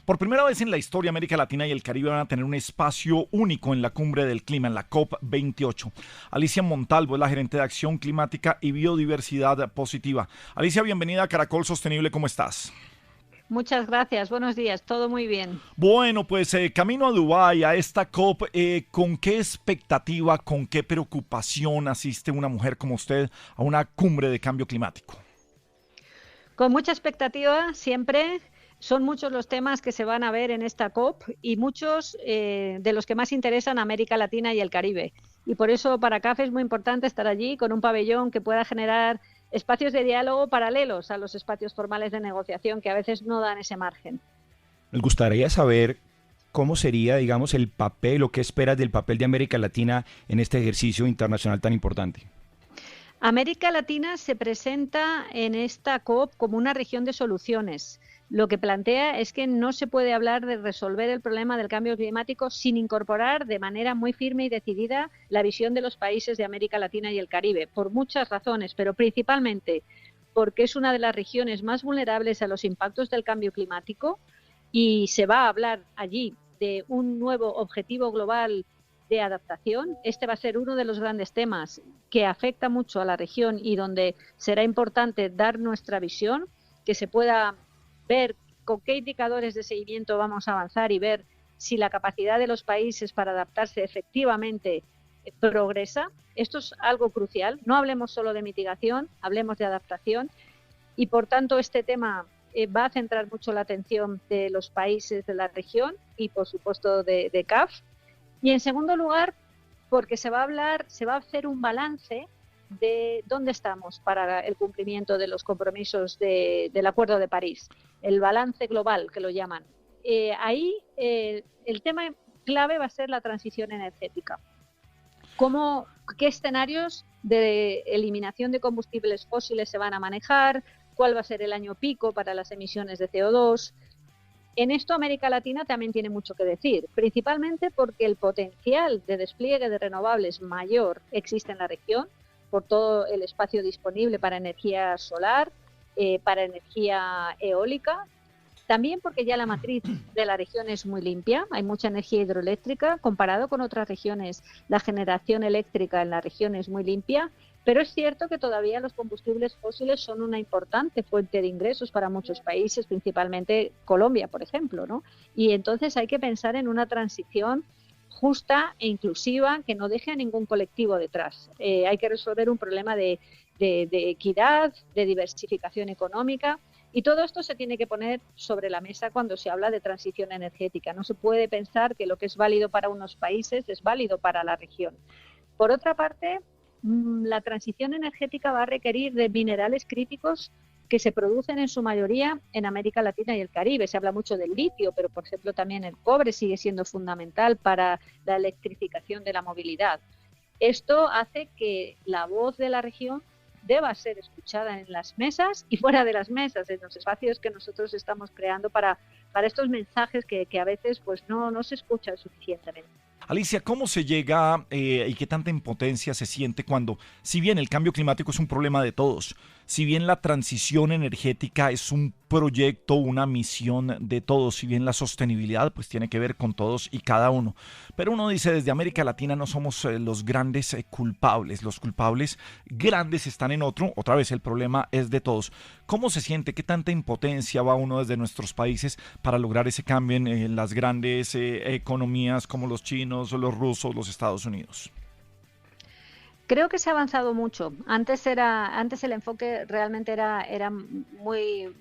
Por primera vez en la historia, América Latina y el Caribe van a tener un espacio único en la Cumbre del Clima, en la COP28. Alicia Montalvo es la gerente de Acción Climática y Biodiversidad Positiva. Alicia, bienvenida a Caracol Sostenible, ¿cómo estás? Muchas gracias, buenos días, todo muy bien. Bueno, pues camino a Dubái, a esta COP, ¿con qué expectativa, con qué preocupación asiste una mujer como usted a una cumbre de cambio climático? Con mucha expectativa, siempre. Son muchos los temas que se van a ver en esta COP y muchos de los que más interesan a América Latina y el Caribe. Y por eso para CAF es muy importante estar allí con un pabellón que pueda generar espacios de diálogo paralelos a los espacios formales de negociación que a veces no dan ese margen. Nos gustaría saber cómo sería, digamos, el papel o qué esperas del papel de América Latina en este ejercicio internacional tan importante. América Latina se presenta en esta COP como una región de soluciones. Lo que plantea es que no se puede hablar de resolver el problema del cambio climático sin incorporar de manera muy firme y decidida la visión de los países de América Latina y el Caribe, por muchas razones, pero principalmente porque es una de las regiones más vulnerables a los impactos del cambio climático y se va a hablar allí de un nuevo objetivo global de adaptación. Este va a ser uno de los grandes temas que afecta mucho a la región y donde será importante dar nuestra visión, que se pueda ver con qué indicadores de seguimiento vamos a avanzar y ver si la capacidad de los países para adaptarse efectivamente progresa. Esto es algo crucial. No hablemos solo de mitigación, hablemos de adaptación y, por tanto, este tema va a centrar mucho la atención de los países de la región y, por supuesto, de CAF. Y, en segundo lugar, porque se va a hacer un balance de dónde estamos para el cumplimiento de los compromisos del Acuerdo de París, el balance global que lo llaman. Ahí el tema clave va a ser la transición energética. ¿Qué escenarios de eliminación de combustibles fósiles se van a manejar? ¿Cuál va a ser el año pico para las emisiones de CO2? En esto América Latina también tiene mucho que decir, principalmente porque el potencial de despliegue de renovables mayor existe en la región, por todo el espacio disponible para energía solar, para energía eólica, también porque ya la matriz de la región es muy limpia, hay mucha energía hidroeléctrica, comparado con otras regiones, la generación eléctrica en la región es muy limpia, pero es cierto que todavía los combustibles fósiles son una importante fuente de ingresos para muchos países, principalmente Colombia, por ejemplo, ¿no? Y entonces hay que pensar en una transición justa e inclusiva que no deje a ningún colectivo detrás. Hay que resolver un problema de equidad, de diversificación económica, y todo esto se tiene que poner sobre la mesa cuando se habla de transición energética. No se puede pensar que lo que es válido para unos países es válido para la región. Por otra parte, la transición energética va a requerir de minerales críticos que se producen en su mayoría en América Latina y el Caribe. Se habla mucho del litio, pero por ejemplo también el cobre sigue siendo fundamental para la electrificación de la movilidad. Esto hace que la voz de la región deba ser escuchada en las mesas y fuera de las mesas, en los espacios que nosotros estamos creando para estos mensajes que a veces pues no se escuchan suficientemente. Alicia, ¿cómo se llega y qué tanta impotencia se siente cuando, si bien el cambio climático es un problema de todos, si bien la transición energética es un proyecto, una misión de todos, si bien la sostenibilidad pues tiene que ver con todos y cada uno, pero uno dice desde América Latina no somos los grandes culpables, los culpables grandes están en otra vez el problema es de todos. ¿Cómo se siente? ¿Qué tanta impotencia va uno desde nuestros países para lograr ese cambio en las grandes economías como los chinos, los rusos, los Estados Unidos? Creo que se ha avanzado mucho. Antes el enfoque realmente era muy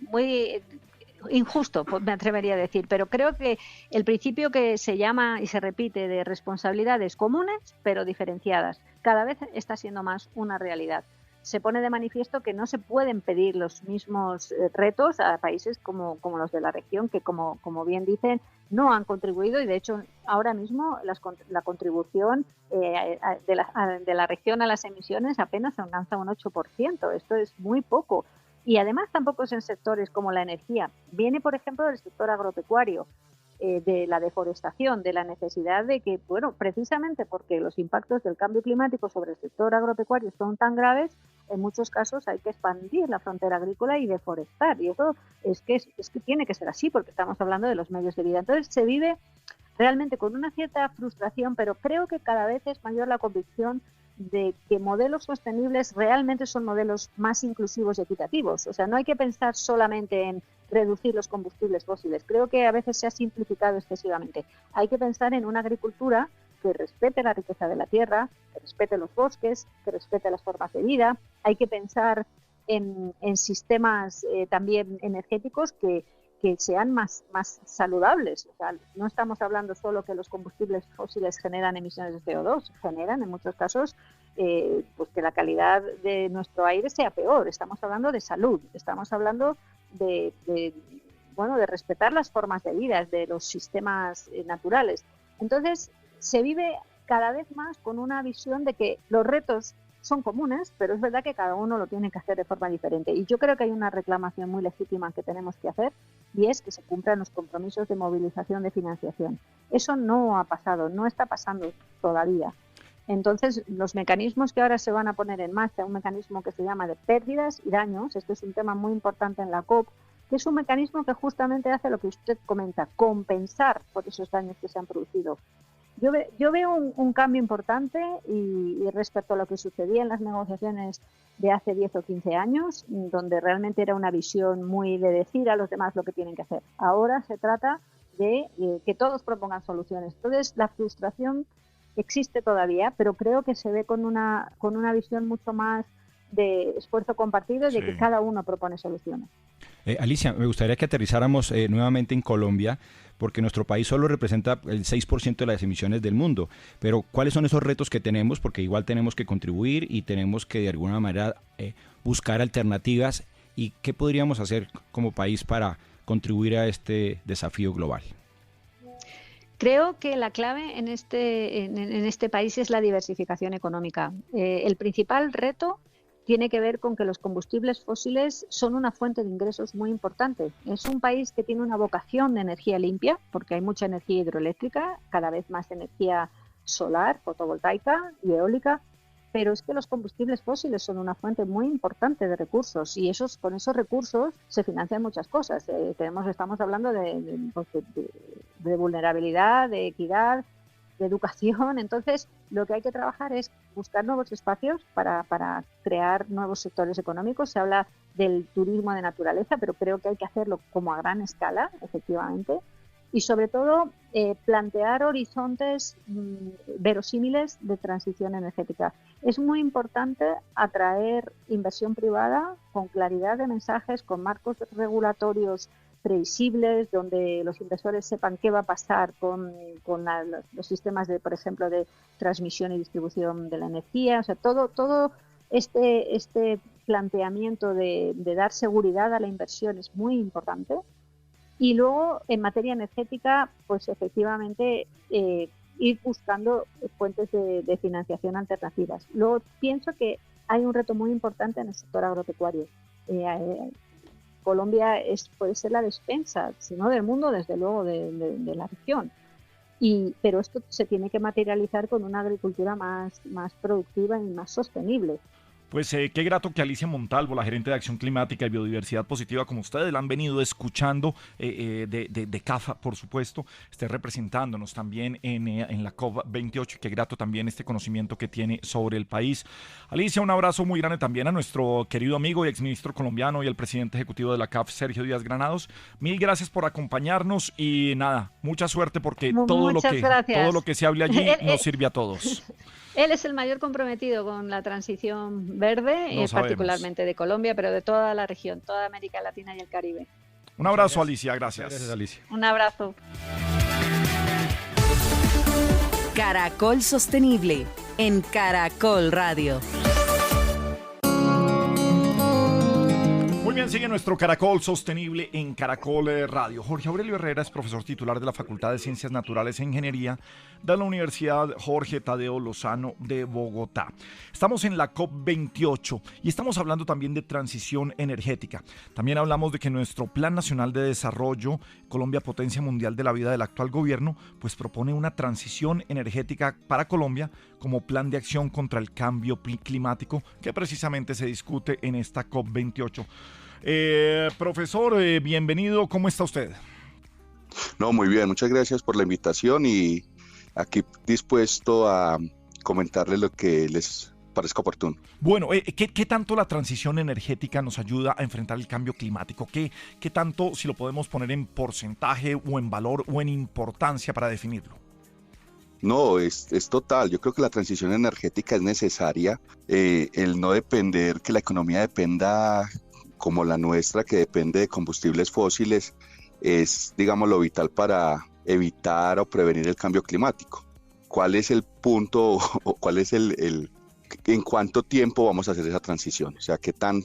injusto, me atrevería a decir, pero creo que el principio que se llama y se repite de responsabilidades comunes pero diferenciadas cada vez está siendo más una realidad. Se pone de manifiesto que no se pueden pedir los mismos retos a países como los de la región, que como bien dicen, no han contribuido y de hecho ahora mismo la contribución de la región a las emisiones apenas alcanza un 8%. Esto es muy poco. Y además tampoco es en sectores como la energía. Viene, por ejemplo, del sector agropecuario, de la deforestación, de la necesidad de que, precisamente porque los impactos del cambio climático sobre el sector agropecuario son tan graves, en muchos casos hay que expandir la frontera agrícola y deforestar. Y eso es que tiene que ser así porque estamos hablando de los medios de vida. Entonces se vive realmente con una cierta frustración, pero creo que cada vez es mayor la convicción de que modelos sostenibles realmente son modelos más inclusivos y equitativos. O sea, no hay que pensar solamente en reducir los combustibles fósiles. Creo que a veces se ha simplificado excesivamente. Hay que pensar en una agricultura que respete la riqueza de la tierra, que respete los bosques, que respete las formas de vida. Hay que pensar en sistemas también energéticos que sean más saludables. O sea, no estamos hablando solo que los combustibles fósiles generan emisiones de CO2, generan en muchos casos pues que la calidad de nuestro aire sea peor. Estamos hablando de salud, estamos hablando de respetar las formas de vida, de los sistemas naturales. Entonces, se vive cada vez más con una visión de que los retos son comunes, pero es verdad que cada uno lo tiene que hacer de forma diferente. Y yo creo que hay una reclamación muy legítima que tenemos que hacer y es que se cumplan los compromisos de movilización de financiación. Eso no ha pasado, no está pasando todavía. Entonces, los mecanismos que ahora se van a poner en marcha, un mecanismo que se llama de pérdidas y daños, este es un tema muy importante en la COP, que es un mecanismo que justamente hace lo que usted comenta, compensar por esos daños que se han producido. Yo veo un cambio importante y respecto a lo que sucedía en las negociaciones de hace 10 o 15 años, donde realmente era una visión muy de decir a los demás lo que tienen que hacer. Ahora se trata de que todos propongan soluciones. Entonces, la frustración existe todavía, pero creo que se ve con una visión mucho más de esfuerzo compartido y de que cada uno propone soluciones. Alicia, me gustaría que aterrizáramos nuevamente en Colombia, porque nuestro país solo representa el 6% de las emisiones del mundo. Pero, ¿cuáles son esos retos que tenemos? Porque igual tenemos que contribuir y tenemos que de alguna manera buscar alternativas. ¿Y qué podríamos hacer como país para contribuir a este desafío global? Creo que la clave en este país es la diversificación económica. El principal reto tiene que ver con que los combustibles fósiles son una fuente de ingresos muy importante. Es un país que tiene una vocación de energía limpia, porque hay mucha energía hidroeléctrica, cada vez más energía solar, fotovoltaica y eólica, pero es que los combustibles fósiles son una fuente muy importante de recursos y con esos recursos se financian muchas cosas. Estamos hablando de vulnerabilidad, de equidad, de educación. Entonces, lo que hay que trabajar es buscar nuevos espacios para crear nuevos sectores económicos. Se habla del turismo de naturaleza, pero creo que hay que hacerlo como a gran escala, efectivamente. Y sobre todo, plantear horizontes verosímiles de transición energética. Es muy importante atraer inversión privada con claridad de mensajes, con marcos regulatorios previsibles, donde los inversores sepan qué va a pasar con los sistemas por ejemplo, de transmisión y distribución de la energía. O sea, todo este planteamiento de dar seguridad a la inversión es muy importante. Y luego, en materia energética, pues efectivamente ir buscando fuentes de financiación alternativas. Luego, pienso que hay un reto muy importante en el sector agropecuario. Colombia puede ser la despensa, si no del mundo, desde luego de la región. Pero esto se tiene que materializar con una agricultura más productiva y más sostenible. Pues qué grato que Alicia Montalvo, la gerente de Acción Climática y Biodiversidad Positiva, como ustedes la han venido escuchando de CAFA, por supuesto, esté representándonos también en la COP28. Qué grato también este conocimiento que tiene sobre el país. Alicia, un abrazo muy grande también a nuestro querido amigo y exministro colombiano y el presidente ejecutivo de la CAF, Sergio Díaz Granados. Mil gracias por acompañarnos y nada, mucha suerte porque todo lo que se hable allí nos sirve a todos. Él es el mayor comprometido con la transición verde, particularmente de Colombia, pero de toda la región, toda América Latina y el Caribe. Un abrazo, Alicia. Gracias. Gracias, Alicia. Un abrazo. Caracol Sostenible en Caracol Radio. Muy bien, sigue nuestro Caracol Sostenible en Caracol Radio. Jorge Aurelio Herrera es profesor titular de la Facultad de Ciencias Naturales e Ingeniería de la Universidad Jorge Tadeo Lozano de Bogotá. Estamos en la COP28 y estamos hablando también de transición energética. También hablamos de que nuestro Plan Nacional de Desarrollo, Colombia Potencia Mundial de la Vida del actual gobierno, pues propone una transición energética para Colombia como plan de acción contra el cambio climático que precisamente se discute en esta COP28. Profesor, bienvenido, ¿cómo está usted? No, muy bien, muchas gracias por la invitación y aquí dispuesto a comentarles lo que les parezca oportuno. Bueno, ¿qué tanto la transición energética nos ayuda a enfrentar el cambio climático? ¿Qué tanto, si lo podemos poner en porcentaje o en valor o en importancia para definirlo? No, es total. Yo creo que la transición energética es necesaria. El no depender, que la economía dependa como la nuestra, que depende de combustibles fósiles, es, digamos, lo vital para evitar o prevenir el cambio climático. ¿Cuál es el punto o cuál es en cuánto tiempo vamos a hacer esa transición? O sea, ¿qué tan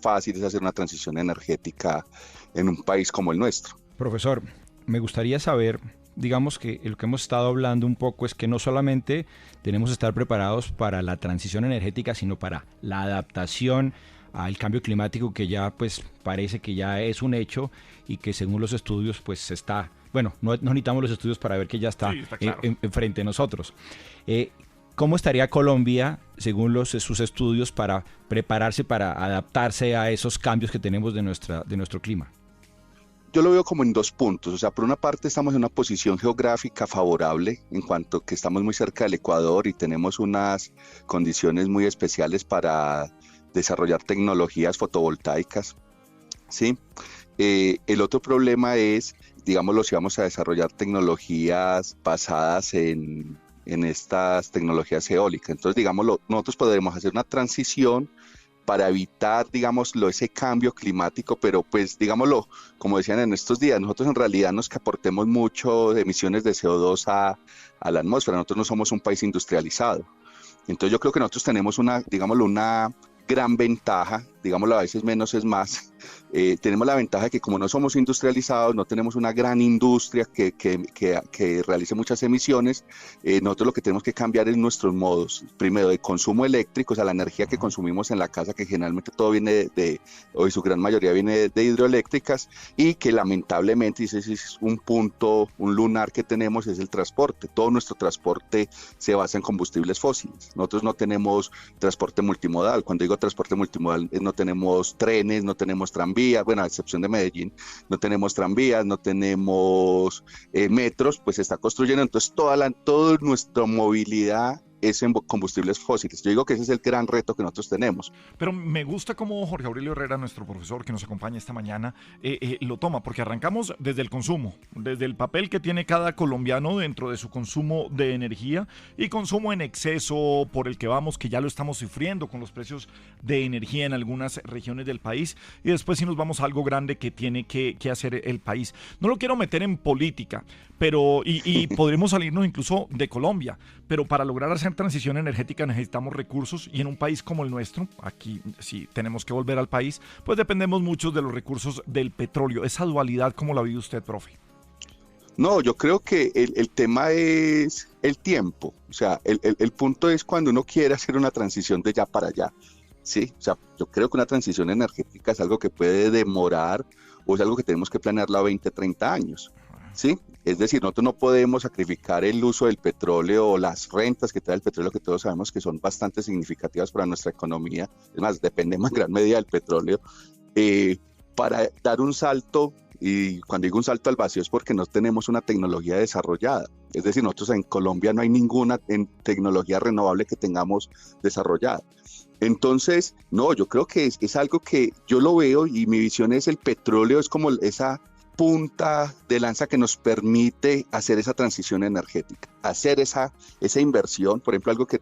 fácil es hacer una transición energética en un país como el nuestro? Profesor, me gustaría saber, digamos que lo que hemos estado hablando un poco es que no solamente tenemos que estar preparados para la transición energética, sino para la adaptación al cambio climático, que ya pues parece que ya es un hecho y que según los estudios pues está, bueno, no necesitamos los estudios para ver que ya está, claro, frente a nosotros. ¿Cómo estaría Colombia según sus estudios para prepararse, para adaptarse a esos cambios que tenemos de nuestro clima? yo lo veo como en dos puntos. O sea, por una parte estamos en una posición geográfica favorable en cuanto que estamos muy cerca del Ecuador y tenemos unas condiciones muy especiales para desarrollar tecnologías fotovoltaicas, ¿sí? El otro problema es, digámoslo, si vamos a desarrollar tecnologías basadas en estas tecnologías eólicas. Entonces, digámoslo, nosotros podremos hacer una transición para evitar, digámoslo, ese cambio climático, pero pues, digámoslo, como decían en estos días, nosotros en realidad no es que aportemos mucho de emisiones de CO2 a la atmósfera, nosotros no somos un país industrializado. Entonces yo creo que nosotros tenemos una, digámoslo, una gran ventaja, digámoslo, a veces menos es más. Tenemos la ventaja de que como no somos industrializados, no tenemos una gran industria que realice muchas emisiones, nosotros lo que tenemos que cambiar es nuestros modos, primero de consumo eléctrico, o sea, la energía que consumimos en la casa, que generalmente todo viene o en su gran mayoría viene de hidroeléctricas, y que lamentablemente, y ese es un punto, un lunar que tenemos, es el transporte. Todo nuestro transporte se basa en combustibles fósiles. Nosotros no tenemos transporte multimodal. Cuando digo transporte multimodal, no tenemos trenes, no tenemos tranvías, bueno, a excepción de Medellín, no tenemos tranvías, no tenemos metros, pues se está construyendo, entonces toda nuestra movilidad es en combustibles fósiles. Yo digo que ese es el gran reto que nosotros tenemos. Pero me gusta cómo Jorge Aurelio Herrera, nuestro profesor que nos acompaña esta mañana, lo toma, porque arrancamos desde el consumo, desde el papel que tiene cada colombiano dentro de su consumo de energía y consumo en exceso por el que vamos, que ya lo estamos sufriendo con los precios de energía en algunas regiones del país, y después sí nos vamos a algo grande que tiene que hacer el país. No lo quiero meter en política, pero y podremos salirnos incluso de Colombia, pero para lograr hacer transición energética necesitamos recursos, y en un país como el nuestro, aquí si tenemos que volver al país, pues dependemos mucho de los recursos del petróleo. Esa dualidad, ¿cómo la vive usted, profe? No, yo creo que el tema es el tiempo. O sea, el punto es cuando uno quiere hacer una transición de ya para allá. Sí, o sea, yo creo que una transición energética es algo que puede demorar, o es algo que tenemos que planearlo a 20, 30 años. ¿Sí? Es decir, nosotros no podemos sacrificar el uso del petróleo o las rentas que trae el petróleo, que todos sabemos que son bastante significativas para nuestra economía. Es más, dependemos en gran medida del petróleo, para dar un salto. Y cuando digo un salto al vacío es porque no tenemos una tecnología desarrollada. Es decir, nosotros en Colombia no hay ninguna tecnología renovable que tengamos desarrollada. Entonces, no, yo creo que es algo que yo lo veo, y mi visión es el petróleo es como esa punta de lanza que nos permite hacer esa transición energética, hacer esa inversión. Por ejemplo, algo que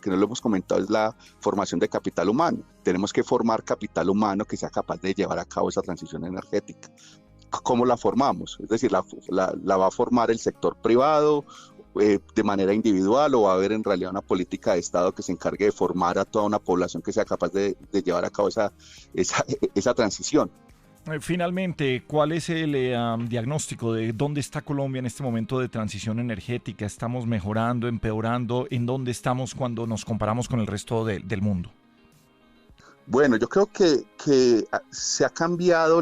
no lo hemos comentado es la formación de capital humano. Tenemos que formar capital humano que sea capaz de llevar a cabo esa transición energética. ¿Cómo la formamos? Es decir, la va a formar el sector privado de manera individual, o va a haber en realidad una política de Estado que se encargue de formar a toda una población que sea capaz de llevar a cabo esa transición. Finalmente, ¿cuál es el diagnóstico de dónde está Colombia en este momento de transición energética? ¿Estamos mejorando, empeorando? ¿En dónde estamos cuando nos comparamos con el resto del mundo? Bueno, yo creo que se ha cambiado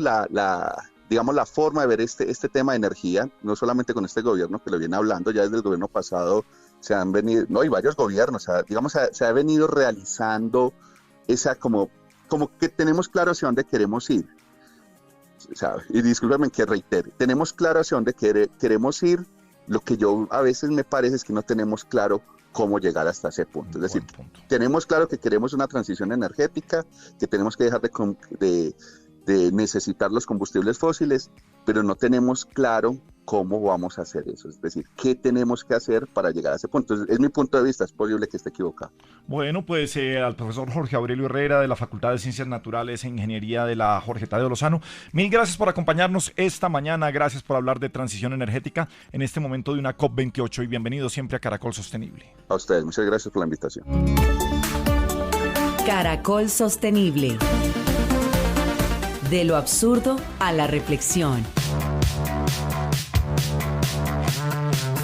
digamos, la forma de ver este tema de energía, no solamente con este gobierno que lo viene hablando, ya desde el gobierno pasado se han venido, no, y varios gobiernos, o sea, digamos, se ha venido realizando esa como que tenemos claro hacia dónde queremos ir. O sea, y discúlpame que reitere, tenemos claro hacia dónde queremos ir. Lo que yo a veces me parece es que no tenemos claro cómo llegar hasta ese punto. Es decir, tenemos claro que queremos una transición energética, que tenemos que dejar de necesitar los combustibles fósiles, pero no tenemos claro cómo vamos a hacer eso. Es decir, qué tenemos que hacer para llegar a ese punto. Entonces, es mi punto de vista, es posible que esté equivocado. Bueno, pues al profesor Jorge Aurelio Herrera de la Facultad de Ciencias Naturales e Ingeniería de la Jorge Tadeo Lozano, mil gracias por acompañarnos esta mañana, gracias por hablar de transición energética en este momento de una COP28, y bienvenido siempre a Caracol Sostenible. A ustedes, muchas gracias por la invitación. Caracol Sostenible. De lo absurdo a la reflexión.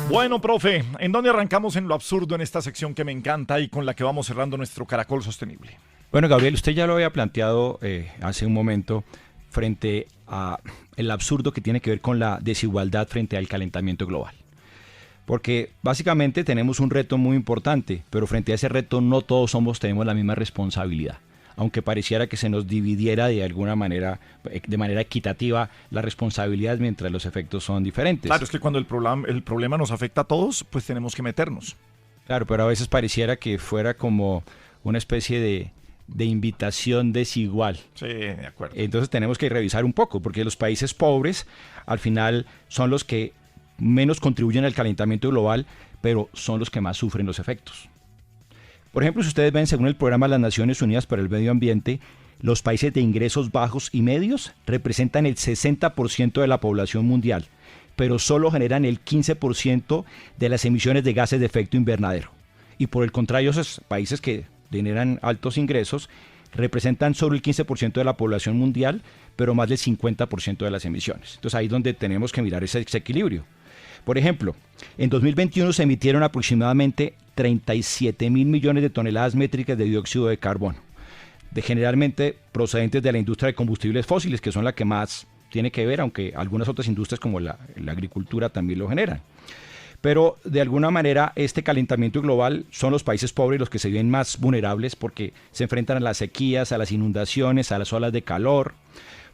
Bueno, profe, ¿en dónde arrancamos en lo absurdo en esta sección que me encanta y con la que vamos cerrando nuestro Caracol Sostenible? Bueno, Gabriel, usted ya lo había planteado hace un momento frente a el absurdo que tiene que ver con la desigualdad frente al calentamiento global. Porque básicamente tenemos un reto muy importante, pero frente a ese reto no todos tenemos la misma responsabilidad. aunque pareciera que se nos dividiera de alguna manera, de manera equitativa, las responsabilidades mientras los efectos son diferentes. Claro, es que cuando el problema nos afecta a todos, pues tenemos que meternos. Claro, pero a veces pareciera que fuera como una especie de invitación desigual. Sí, de acuerdo. Entonces tenemos que revisar un poco, porque los países pobres al final son los que menos contribuyen al calentamiento global, pero son los que más sufren los efectos. Por ejemplo, si ustedes ven, según el programa de las Naciones Unidas para el Medio Ambiente, los países de ingresos bajos y medios representan el 60% de la población mundial, pero solo generan el 15% de las emisiones de gases de efecto invernadero. Y por el contrario, esos países que generan altos ingresos representan solo el 15% de la población mundial, pero más del 50% de las emisiones. Entonces ahí es donde tenemos que mirar ese equilibrio. Por ejemplo, en 2021 se emitieron aproximadamente 37 mil millones de toneladas métricas de dióxido de carbono, generalmente procedentes de la industria de combustibles fósiles, que son la que más tiene que ver, aunque algunas otras industrias como la agricultura también lo generan. Pero de alguna manera este calentamiento global son los países pobres los que se ven más vulnerables porque se enfrentan a las sequías, a las inundaciones, a las olas de calor.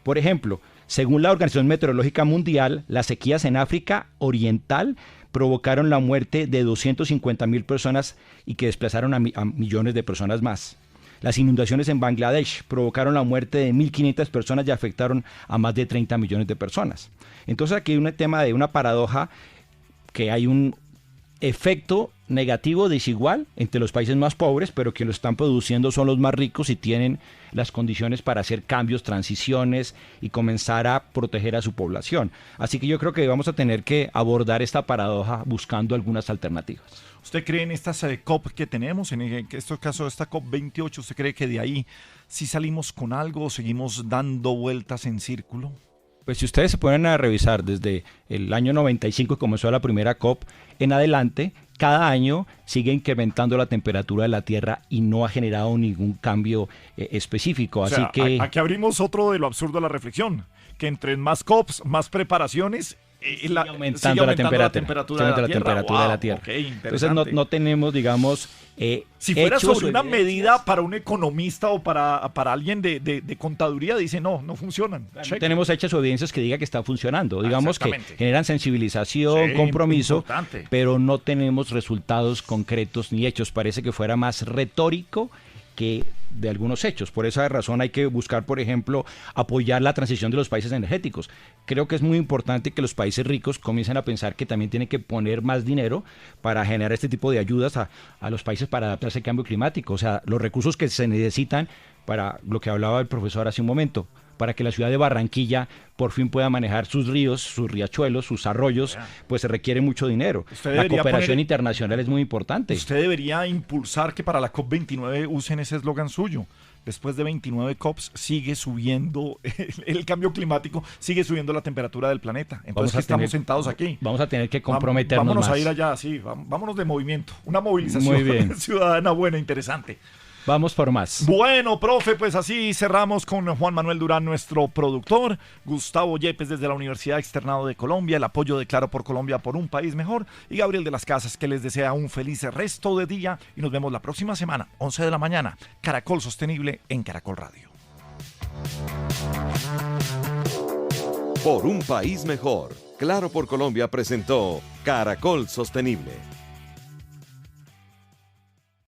Por ejemplo, según la Organización Meteorológica Mundial, las sequías en África Oriental provocaron la muerte de 250.000 personas y que desplazaron a millones de personas más. Las inundaciones en Bangladesh provocaron la muerte de 1.500 personas y afectaron a más de 30 millones de personas. Entonces aquí hay un tema de una paradoja, que hay un efecto negativo desigual entre los países más pobres, pero que lo están produciendo son los más ricos y tienen las condiciones para hacer cambios, transiciones y comenzar a proteger a su población. Así que yo creo que vamos a tener que abordar esta paradoja buscando algunas alternativas. ¿Usted cree en estas COP que tenemos, en este caso esta COP28, usted cree que de ahí sí salimos con algo o seguimos dando vueltas en círculo? Pues si ustedes se ponen a revisar desde el año 95 que comenzó la primera COP en adelante, cada año sigue incrementando la temperatura de la Tierra y no ha generado ningún cambio específico. O sea, aquí abrimos otro de lo absurdo de la reflexión, que entre más COPs, más preparaciones, sigue aumentando la temperatura de la Tierra. Okay, entonces no tenemos, digamos, si fuera sobre una medida para un economista o para alguien de contaduría, dice no funcionan. No tenemos hechas o evidencias que diga que está funcionando. Digamos que generan sensibilización, compromiso, pero no tenemos resultados concretos ni hechos. Parece que fuera más retórico que de algunos hechos. Por esa razón hay que buscar, por ejemplo, apoyar la transición de los países energéticos. Creo que es muy importante que los países ricos comiencen a pensar que también tienen que poner más dinero para generar este tipo de ayudas a los países para adaptarse al cambio climático. O sea, los recursos que se necesitan para lo que hablaba el profesor hace un momento, para que la ciudad de Barranquilla por fin pueda manejar sus ríos, sus riachuelos, sus arroyos, pues se requiere mucho dinero. La cooperación internacional es muy importante. Usted debería impulsar que para la COP29 usen ese eslogan suyo. Después de 29 COPs sigue subiendo el cambio climático, sigue subiendo la temperatura del planeta. Entonces estamos sentados aquí. Vamos a tener que comprometernos vámonos más. A ir allá, sí, vámonos de movimiento. Una movilización ciudadana buena, interesante. Vamos por más. Bueno, profe, pues así cerramos con Juan Manuel Durán, nuestro productor, Gustavo Yepes desde la Universidad Externado de Colombia, el apoyo de Claro por Colombia por un país mejor, y Gabriel de las Casas, que les desea un feliz resto de día y nos vemos la próxima semana, 11 de la mañana, Caracol Sostenible en Caracol Radio. Por un país mejor, Claro por Colombia presentó Caracol Sostenible.